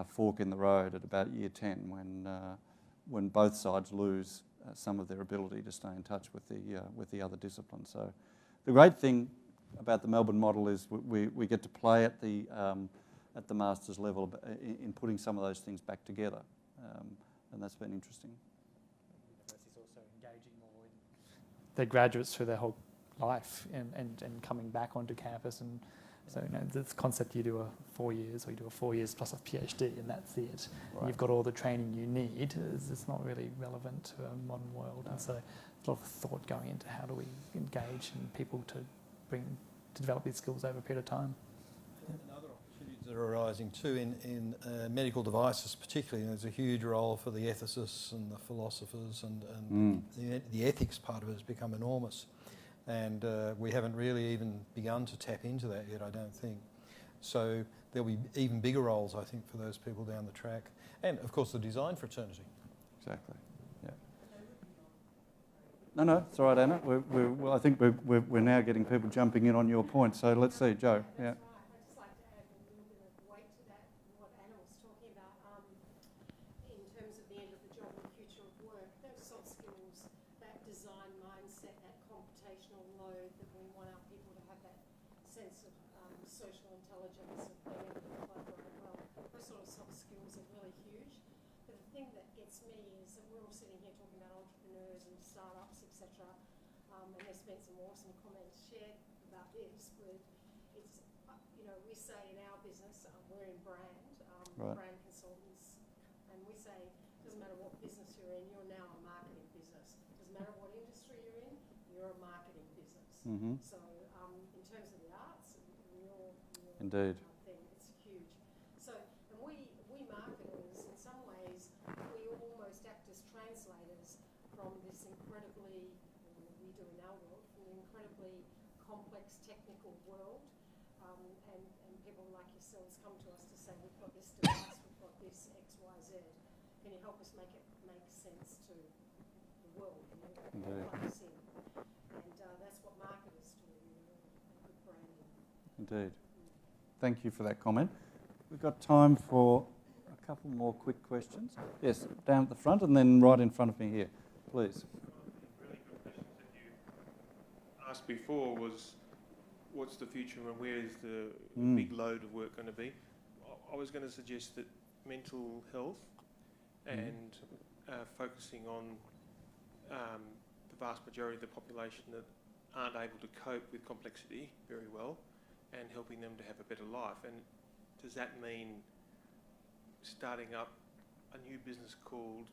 [SPEAKER 1] fork in the road at about year 10 when both sides lose some of their ability to stay in touch with the other disciplines. So the great thing about the Melbourne model is we get to play at the master's level in putting some of those things back together, and that's been interesting.
[SPEAKER 4] The university's also engaging more in their graduates through their whole life and coming back onto campus. And so, this concept, you do a 4 years or you do a 4 years plus a PhD and that's it.
[SPEAKER 1] Right.
[SPEAKER 4] And you've got all the training you need. It's not really relevant to a modern world.
[SPEAKER 1] No.
[SPEAKER 4] And so there's a lot of thought going into how do we engage in people to develop these skills over a period of time.
[SPEAKER 3] And other opportunities that are arising too in medical devices particularly, there's a huge role for the ethicists and the philosophers and the ethics part of it has become enormous. And we haven't really even begun to tap into that yet, I don't think. So there'll be even bigger roles, I think, for those people down the track. And, of course, the design fraternity.
[SPEAKER 1] Exactly. Yeah. No, it's all right, Anna. I think we're now getting people jumping in on your point. So let's see, Joe. Yeah.
[SPEAKER 10] I'd just like to add a little bit of weight to that, what Anna was talking about, in terms of the end of the job and the future of work. Those soft skills, that design mindset, that computational load, that we want our people to have that sense of social intelligence, of being able to collaborate well. Those sort of soft skills are really huge. But the thing that gets me is that we're all sitting here talking about entrepreneurs and startups, etc. And there's been some awesome comments shared about this, but it's, we say in our business, we're in brand,
[SPEAKER 1] Right.
[SPEAKER 10] brand consultants, and we say, it doesn't matter what business you're in, you're now a marketing business. It doesn't matter what industry you're in, you're a marketing business.
[SPEAKER 1] Mm-hmm.
[SPEAKER 10] So in terms of the arts, your
[SPEAKER 1] Indeed.
[SPEAKER 10] thing, it's huge. So, and we marketers, in some ways, we almost act as translators from this incredibly, we do in our world, from the incredibly complex technical world, and people like yourselves come to us to say, we've got this device, we've got this X, Y, Z. Can you help us make it make sense to the world and plug us in? And that's what marketers do, good branding.
[SPEAKER 1] Indeed. Thank you for that comment. We've got time for a couple more quick questions. Yes, down at the front and then right in front of me here, please.
[SPEAKER 11] Really good questions that you asked before was, what's the future and where is the big load of work going to be? I was going to suggest that mental health and focusing on the vast majority of the population that aren't able to cope with complexity very well and helping them to have a better life. And does that mean starting up a new business called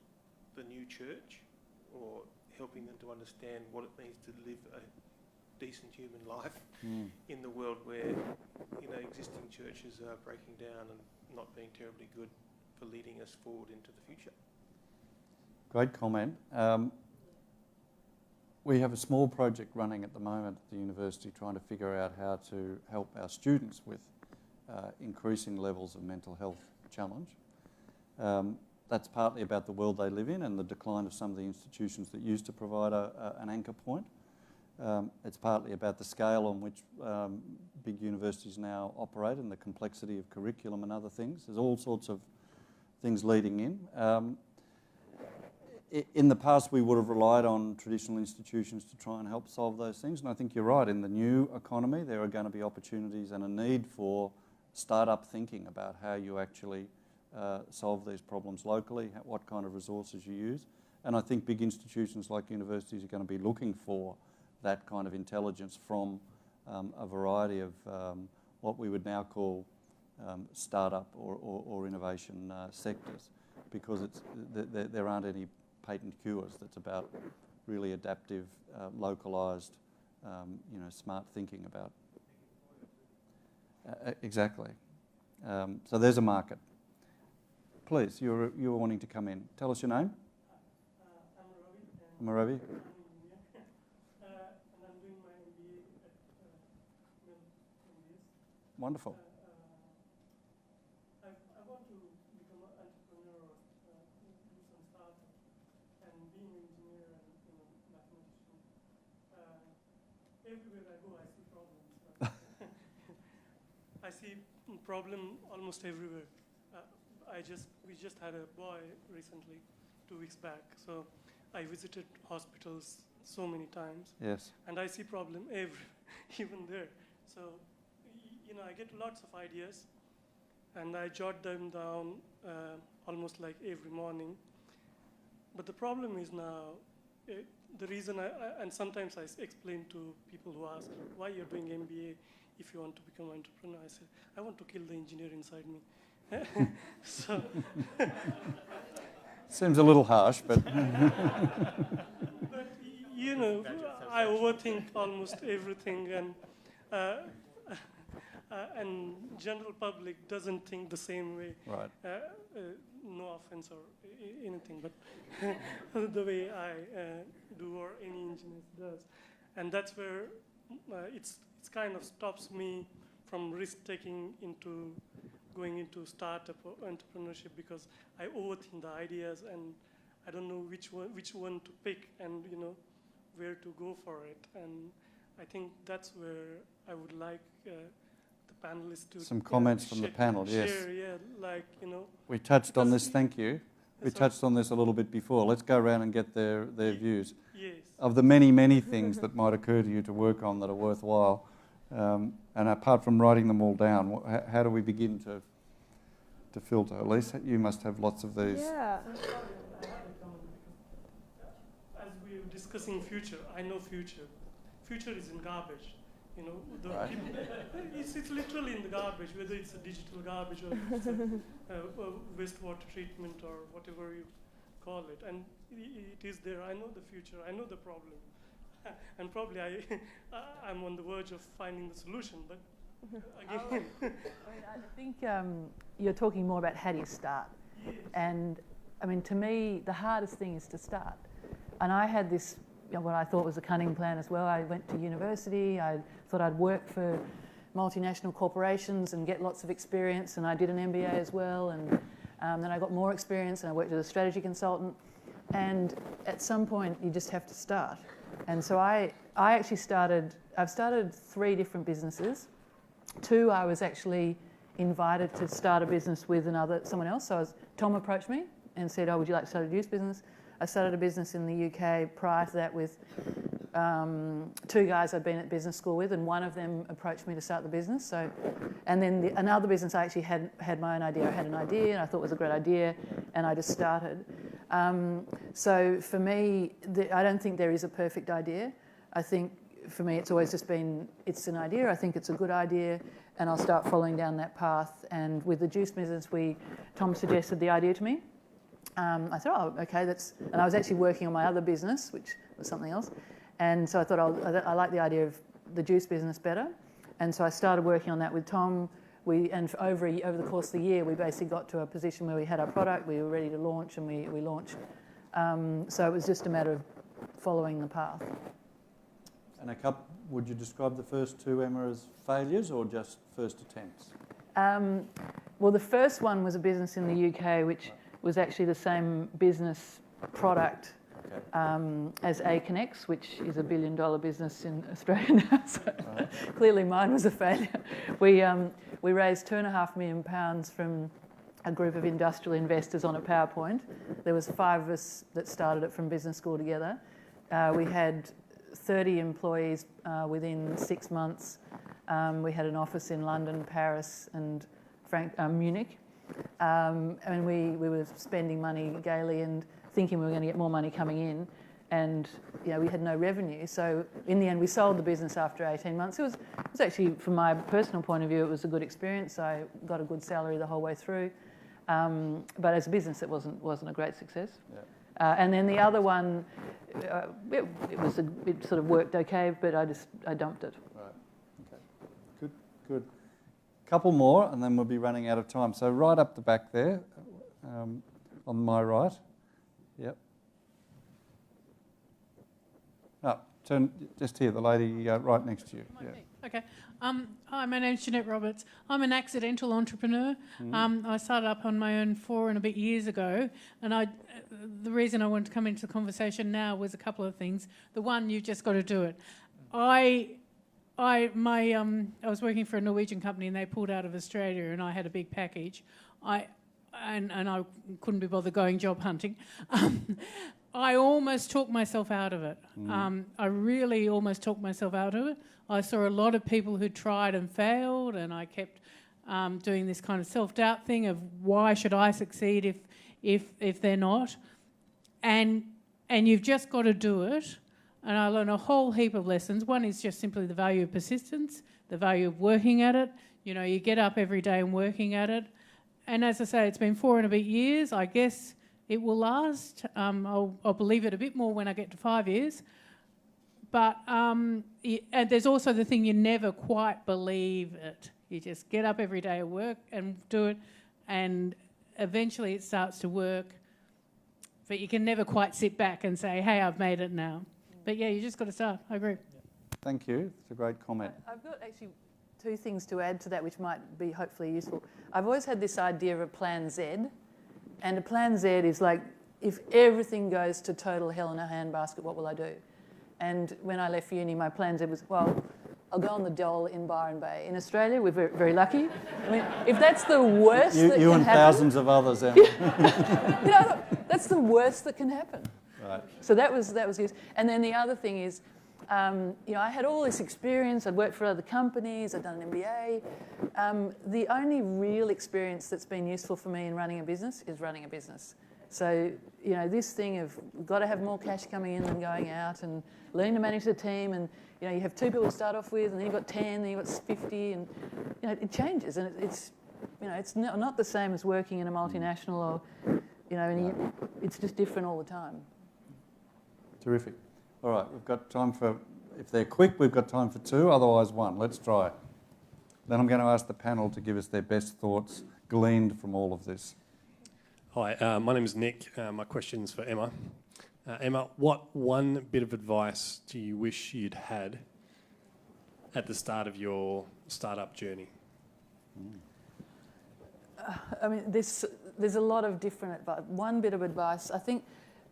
[SPEAKER 11] the New Church, or helping them to understand what it means to live a decent human life in the world where existing churches are breaking down and not being terribly good for leading us forward into the future?
[SPEAKER 1] Great comment. We have a small project running at the moment at the university trying to figure out how to help our students with increasing levels of mental health challenge. That's partly about the world they live in and the decline of some of the institutions that used to provide an anchor point. It's partly about the scale on which big universities now operate and the complexity of curriculum and other things. There's all sorts of things leading in. In the past, we would have relied on traditional institutions to try and help solve those things, and I think you're right. In the new economy, there are going to be opportunities and a need for start-up thinking about how you actually solve these problems locally, what kind of resources you use. And I think big institutions like universities are going to be looking for that kind of intelligence from a variety of what we would now call start-up or innovation sectors. because there aren't any patent cures. That's about really adaptive, localised, smart thinking about. Exactly. So there's a market. Please, you were wanting to come in. Tell us your name. I'm Ravi.
[SPEAKER 12] I'm an engineer. And I'm doing my MBA at Melbourne.
[SPEAKER 1] Wonderful.
[SPEAKER 12] I want to become an entrepreneur, do some startup, and being an engineer and mathematician. Everywhere I go, I see problems. I see problem almost everywhere. We just had a boy recently, 2 weeks back. So I visited hospitals so many times.
[SPEAKER 1] Yes.
[SPEAKER 12] And I see problem even there. So, I get lots of ideas, and I jot them down almost like every morning. But the problem is now, the reason and sometimes I explain to people who ask, why you're doing MBA if you want to become an entrepreneur? I say, I want to kill the engineer inside me. So
[SPEAKER 1] seems a little harsh, but
[SPEAKER 12] but I overthink almost everything, and general public doesn't think the same way.
[SPEAKER 1] right.
[SPEAKER 12] No offense or anything, but the way I do or any engineer does, and that's where it's kind of stops me from risk taking into going into startup or entrepreneurship, because I overthink the ideas and I don't know which one to pick and where to go for it. And I think that's where I would like the panelists to
[SPEAKER 1] Some comments from the panel. Yes.
[SPEAKER 12] Share,
[SPEAKER 1] We touched on this. Thank you. We touched on this a little bit before. Let's go around and get their views.
[SPEAKER 12] Yes.
[SPEAKER 1] Of the many things that might occur to you to work on that are worthwhile. And apart from writing them all down, how do we begin to filter? Elise, you must have lots of these.
[SPEAKER 2] Yeah.
[SPEAKER 12] As we were discussing future, I know future. Future is in garbage.
[SPEAKER 1] Right.
[SPEAKER 12] It's literally in the garbage, whether it's a digital garbage or it's a wastewater treatment or whatever you call it. And it is there. I know the future. I know the problem. And probably I'm on the verge of finding the solution, but again.
[SPEAKER 5] I think you're talking more about how do you start.
[SPEAKER 12] Yes.
[SPEAKER 5] And to me, the hardest thing is to start. And I had this, what I thought was a cunning plan as well. I went to university. I thought I'd work for multinational corporations and get lots of experience. And I did an MBA as well. And then I got more experience and I worked as a strategy consultant. And at some point, you just have to start. And so I've started 3 different businesses. 2, I was actually invited to start a business with someone else. So Tom approached me and said, would you like to start a juice business? I started a business in the UK prior to that with 2 guys I'd been at business school with, and one of them approached me to start the business. So, and then another business I actually had my own idea. I had an idea and I thought it was a great idea, and I just started. So for me, I don't think there is a perfect idea. I think for me it's always just been, it's an idea, I think it's a good idea, and I'll start following down that path. And with the juice business, Tom suggested the idea to me. I thought, okay, and I was actually working on my other business, which was something else. And so I thought, I like the idea of the juice business better. And so I started working on that with Tom. And over the course of the year, we basically got to a position where we had our product, we were ready to launch, and we launched. So it was just a matter of following the path.
[SPEAKER 1] And would you describe the first 2, Emma, as failures or just first attempts?
[SPEAKER 5] Well, the first one was a business in the UK, which was actually the same business product as A-Connects, which is a $1 billion business in Australia now. So clearly mine was a failure. We raised £2.5 million from a group of industrial investors on a PowerPoint. There was 5 of us that started it from business school together. We had 30 employees within 6 months. We had an office in London, Paris, and Munich. And we were spending money gaily and thinking we were going to get more money coming in, and we had no revenue. So in the end, we sold the business after 18 months. It was actually, from my personal point of view, it was a good experience. I got a good salary the whole way through. But as a business, it wasn't a great success.
[SPEAKER 1] Yeah.
[SPEAKER 5] And then the other one, it sort of worked okay, but I dumped it.
[SPEAKER 1] Right. Okay. Good. Couple more, and then we'll be running out of time. So right up the back there, on my right. Yep. Oh, turn just here, the lady right next to you. Yeah.
[SPEAKER 13] Okay. Hi, my name's Jeanette Roberts. I'm an accidental entrepreneur. I started up on my own 4 and a bit years ago, and the reason I wanted to come into the conversation now was a couple of things. The one, you've just got to do it. I was working for a Norwegian company, and they pulled out of Australia, and I had a big package. And I couldn't be bothered going job hunting. I almost talked myself out of it. I really almost talked myself out of it. I saw a lot of people who tried and failed, and I kept doing this kind of self-doubt thing of why should I succeed if they're not? And you've just got to do it. And I learned a whole heap of lessons. One is just simply the value of persistence, the value of working at it. You know, you get up every day and working at it. And as I say, it's been 4 and a bit years. I guess it will last. I'll believe it a bit more when I get to 5 years. But and there's also the thing, you never quite believe it. You just get up every day at work and do it, and eventually it starts to work. But you can never quite sit back and say, hey, I've made it now. But yeah, you just got to start. I agree.
[SPEAKER 1] Thank you. It's a great comment.
[SPEAKER 5] I've got actually 2 things to add to that which might be hopefully useful. I've always had this idea of a plan Z, and a plan Z is like, if everything goes to total hell in a handbasket, what will I do? And when I left uni, my plan Z was, well, I'll go on the dole in Byron Bay. In Australia, we're very, very lucky. I mean, if that's the worst that
[SPEAKER 1] you
[SPEAKER 5] can
[SPEAKER 1] and
[SPEAKER 5] happen,
[SPEAKER 1] thousands of others, Emma.
[SPEAKER 5] you know, that's the worst that can happen.
[SPEAKER 1] Right.
[SPEAKER 5] So that was useful. And then the other thing is, you know, I had all this experience. I'd worked for other companies. I'd done an MBA. The only real experience that's been useful for me in running a business is running a business. So, you know, this thing of we've got to have more cash coming in than going out, and learning to manage the team, and, you know, you have 2 people to start off with, and then you've got 10, then you've got 50, and, you know, it changes. And it's, you know, it's not the same as working in a multinational or, you know, and it's just different all the time.
[SPEAKER 1] Terrific. All right, we've got time for, if they're quick, we've got time for 2, otherwise 1. Let's try it. Then I'm going to ask the panel to give us their best thoughts gleaned from all of this.
[SPEAKER 14] Hi, my name is Nick. My question's for Emma. Emma, what one bit of advice do you wish you'd had at the start of your startup journey?
[SPEAKER 5] I mean, there's a lot of different advice. One bit of advice, I think,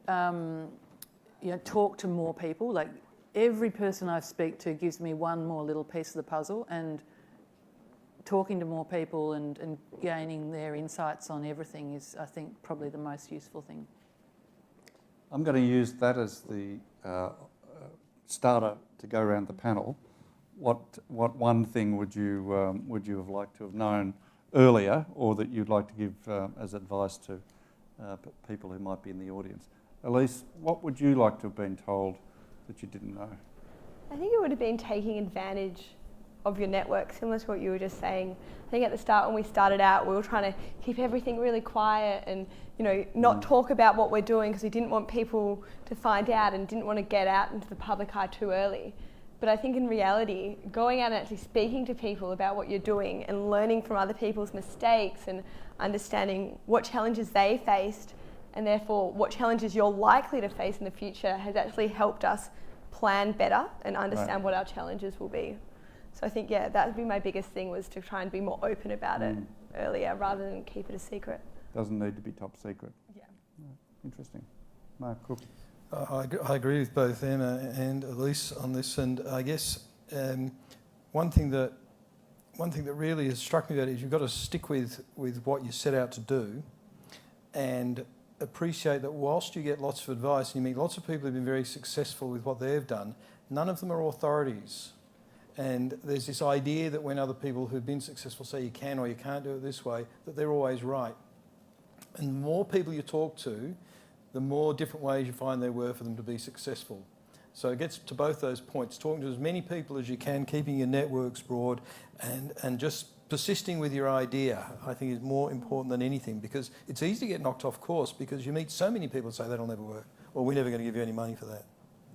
[SPEAKER 5] you know, talk to more people. Like, every person I speak to gives me one more little piece of the puzzle, and talking to more people and gaining their insights on everything is, I think, probably the most useful thing.
[SPEAKER 1] I'm going to use that as the starter to go around the panel. What one thing would you have liked to have known earlier, or that you'd like to give as advice to people who might be in the audience? Elise, what would you like to have been told that you didn't know?
[SPEAKER 2] I think it would have been taking advantage of your network, similar to what you were just saying. I think at the start, when we started out, we were trying to keep everything really quiet and, you know, not talk about what we're doing because we didn't want people to find out and didn't want to get out into the public eye too early. But I think in reality, going out and actually speaking to people about what you're doing and learning from other people's mistakes and understanding what challenges they faced and therefore what challenges you're likely to face in the future has actually helped us plan better and understand what our challenges will be. So I think, yeah, that would be my biggest thing, was to try and be more open about it earlier rather than keep it a secret.
[SPEAKER 1] Doesn't need to be top secret.
[SPEAKER 2] Yeah.
[SPEAKER 1] Interesting. Mark Cook.
[SPEAKER 3] I agree with both Emma and Elise on this, and I guess one thing that really has struck me about it is you've got to stick with what you set out to do, and appreciate that whilst you get lots of advice and you meet lots of people who've been very successful with what they've done, none of them are authorities. And there's this idea that when other people who've been successful say you can or you can't do it this way, that they're always right. And the more people you talk to, the more different ways you find there were for them to be successful. So it gets to both those points, talking to as many people as you can, keeping your networks broad, and just persisting with your idea, I think, is more important than anything, because it's easy to get knocked off course because you meet so many people who say that'll never work, or we're never going to give you any money for that.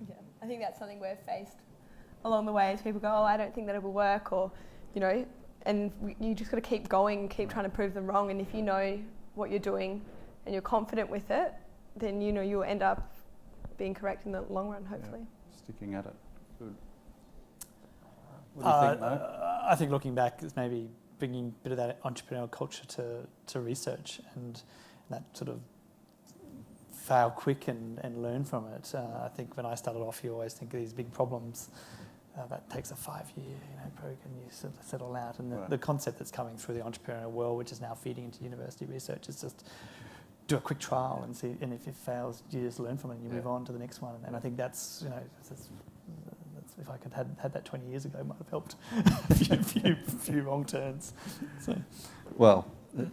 [SPEAKER 2] Yeah, I think that's something we've faced along the way, as people go, oh, I don't think that it will work, or, you know, and you just got to keep going, keep trying to prove them wrong. And if you know what you're doing and you're confident with it, then, you know, you'll end up being correct in the long run, hopefully.
[SPEAKER 1] Yeah, sticking at it. Good. What do you think, Mark?
[SPEAKER 4] I think looking back is maybe bringing a bit of that entrepreneurial culture to research, and that sort of fail quick and learn from it. I think when I started off, you always think of these big problems. That takes a 5-year program, you sort of settle out. And the concept that's coming through the entrepreneurial world, which is now feeding into university research, is just do a quick trial and see, and if it fails, you just learn from it and you move on to the next one. And I think that's, that's if I could had that 20 years ago, it might have helped a few wrong turns. So.
[SPEAKER 1] Well,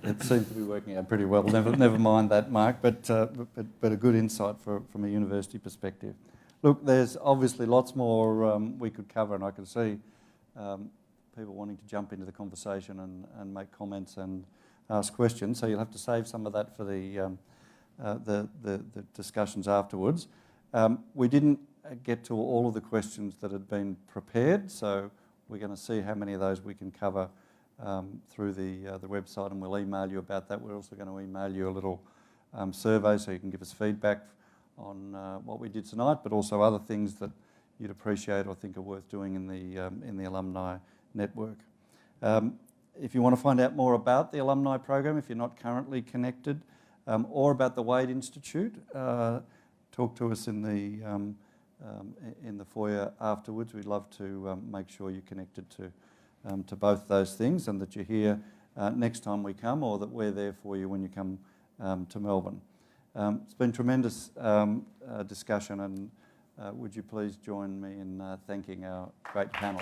[SPEAKER 1] it seems to be working out pretty well. Never mind that, Mark, but a good insight from a university perspective. Look, there's obviously lots more we could cover, and I can see people wanting to jump into the conversation and make comments and ask questions. So you'll have to save some of that for the discussions afterwards. We didn't get to all of the questions that had been prepared, so we're going to see how many of those we can cover through the website, and we'll email you about that. We're also going to email you a little survey so you can give us feedback on what we did tonight, but also other things that you'd appreciate or think are worth doing in the alumni network. If you want to find out more about the alumni program, if you're not currently connected, or about the Wade Institute, talk to us in the foyer afterwards. We'd love to make sure you're connected to both those things, and that you're here next time we come, or that we're there for you when you come to Melbourne. It's been tremendous discussion, and would you please join me in thanking our great panel.